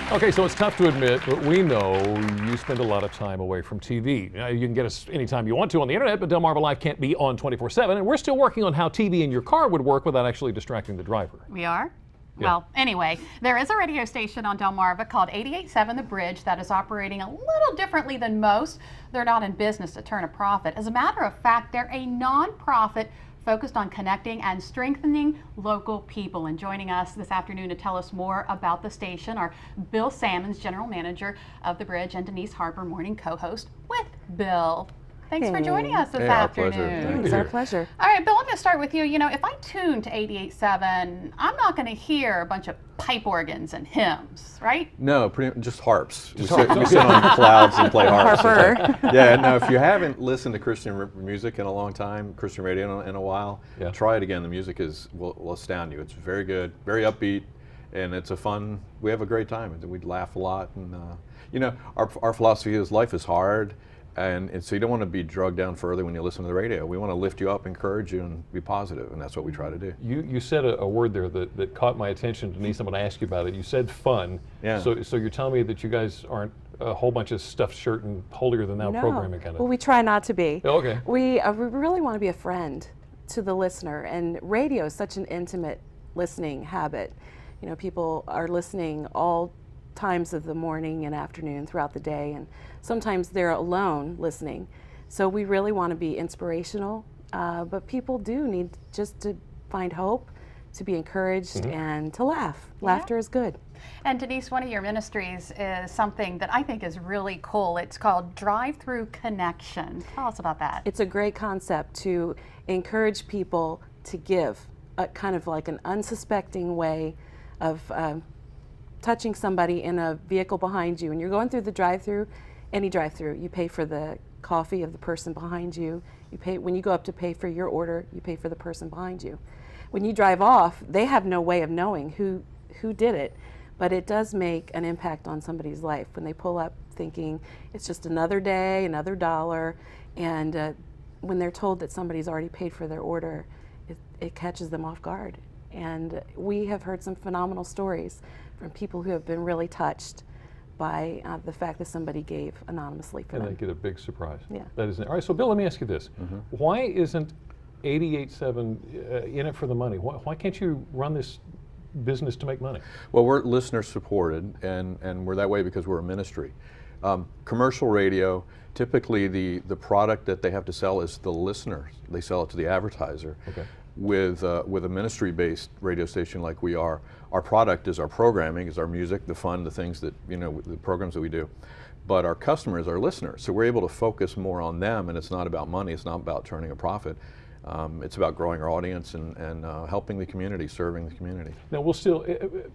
Okay, so it's tough to admit, but we know you spend a lot of time away from TV. You can get us anytime you want to on the internet, but Delmarva Life can't be on 24/7, and we're still working on how TV in your car would work without actually distracting the driver. We are? Yeah. Well, anyway, there is a radio station on Delmarva called 88.7 The Bridge that is operating a little differently than most. They're not in business to turn a profit. As a matter of fact, they're a non-profit focused on connecting and strengthening local people. And joining us this afternoon to tell us more about the station are Bill Sammons, General Manager of The Bridge, and Denise Harper, morning co-host with Bill. Thanks for joining us this afternoon. Our pleasure. It's our pleasure. All right, Bill, I'm going to start with you. You know, if I tune to 88.7, I'm not going to hear a bunch of pipe organs and hymns, right? No, just harps. We sit on clouds and play harps. Harper. Yeah, no, if you haven't listened to Christian music in a long time, Christian radio in a while, try it again. The music will astound you. It's very good, very upbeat, and it's we have a great time. We laugh a lot. And, you know, our philosophy is life is hard. And so you don't want to be drugged down further when you listen to the radio. We want to lift you up, encourage you, and be positive, and that's what we try to do. You said a word there that caught my attention, Denise. I'm going to ask you about it. You said fun. Yeah. So you're telling me that you guys aren't a whole bunch of stuffed shirt and holier than thou programming kind of. Well, we try not to be. Oh, okay. We really want to be a friend to the listener, and radio is such an intimate listening habit. You know, people are listening all times of the morning and afternoon throughout the day, and sometimes they're alone listening. So we really want to be inspirational, but people do need just to find hope, to be encouraged, and to laugh. Laughter is good. And Denise, one of your ministries is something that I think is really cool. It's called Drive-Through Connection. Tell us about that. It's a great concept to encourage people to give, kind of like an unsuspecting way of touching somebody in a vehicle behind you. And you're going through the drive-through, any drive-through, you pay for the coffee of the person behind you. You pay when you go up to pay for your order, you pay for the person behind you. When you drive off, they have no way of knowing who did it, but it does make an impact on somebody's life when they pull up thinking it's just another day, another dollar, and when they're told that somebody's already paid for their order, it catches them off guard. And we have heard some phenomenal stories from people who have been really touched by the fact that somebody gave anonymously for them. And they get a big surprise. Yeah. That is, all right, so Bill, let me ask you this. Why isn't 88.7 in it for the money? Why can't you run this business to make money? Well, we're listener supported, and we're that way because we're a ministry. Commercial radio, typically the product that they have to sell is the listeners. They sell it to the advertiser. Okay. With a ministry-based radio station like we are, our product is our programming, is our music, the fun, the things that, you know, the programs that we do. But our customers are listeners, so we're able to focus more on them, and it's not about money, it's not about turning a profit. It's about growing our audience and helping the community, serving the community. Now,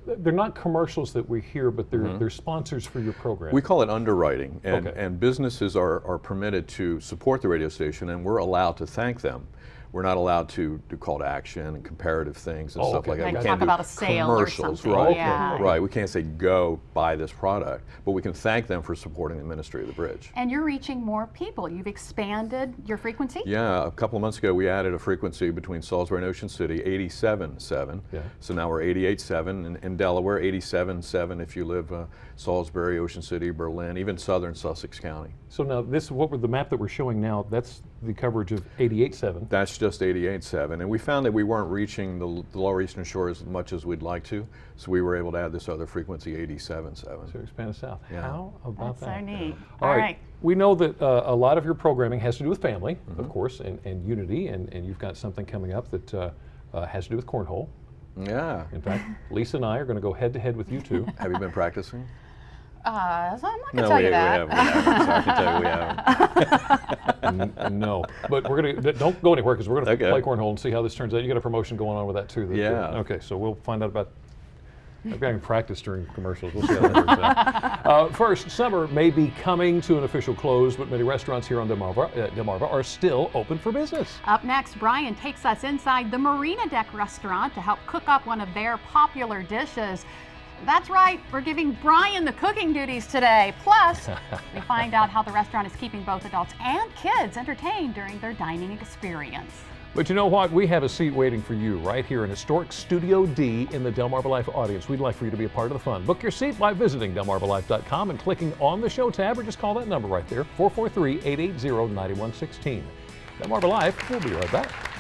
they're not commercials that we hear, but they're sponsors for your program. We call it underwriting, and, Okay. and businesses are permitted to support the radio station, and we're allowed to thank them. We're not allowed to do call to action and comparative things and stuff okay. like that. Like We talk can't do about a sale or commercials, something. right? Yeah. Right. We can't say go buy this product, but we can thank them for supporting the ministry of the Bridge. And you're reaching more people. You've expanded your frequency? Yeah, a couple of months ago we added a frequency between Salisbury and Ocean City, 87.7. Yeah. So now we're 88.7 in Delaware, 87.7 if you live Salisbury, Ocean City, Berlin, even southern Sussex County. So now the map that we're showing now, that's the coverage of 88.7. That's just 88.7, and we found that we weren't reaching the lower eastern shore as much as we'd like to, so we were able to add this other frequency, 87.7. So expand south. Yeah. How about That's that? so neat. All right. We know that a lot of your programming has to do with family, of course, and unity, and you've got something coming up that has to do with cornhole. Yeah. In fact, Lisa and I are going to go head to head with you two. Have you been practicing? So I'm not going to No, tell we you that. haven't. So I can tell you we haven't. No, but we're going to don't go anywhere because we're going to Okay. play cornhole and see how this turns out. You got a promotion going on with that too. Yeah. Okay, so we'll find out about. Maybe I can practice during commercials. We'll see how that turns out. First, summer may be coming to an official close, but many restaurants here on Delmarva are still open for business. Up next, Brian takes us inside the Marina Deck restaurant to help cook up one of their popular dishes. That's right, we're giving Brian the cooking duties today. Plus, we find out how the restaurant is keeping both adults and kids entertained during their dining experience. But you know what? We have a seat waiting for you right here in historic Studio D in the Delmarva Life audience. We'd like for you to be a part of the fun. Book your seat by visiting delmarvalife.com and clicking on the show tab, or just call that number right there, 443-880-9116. Delmarva Life, we'll be right back.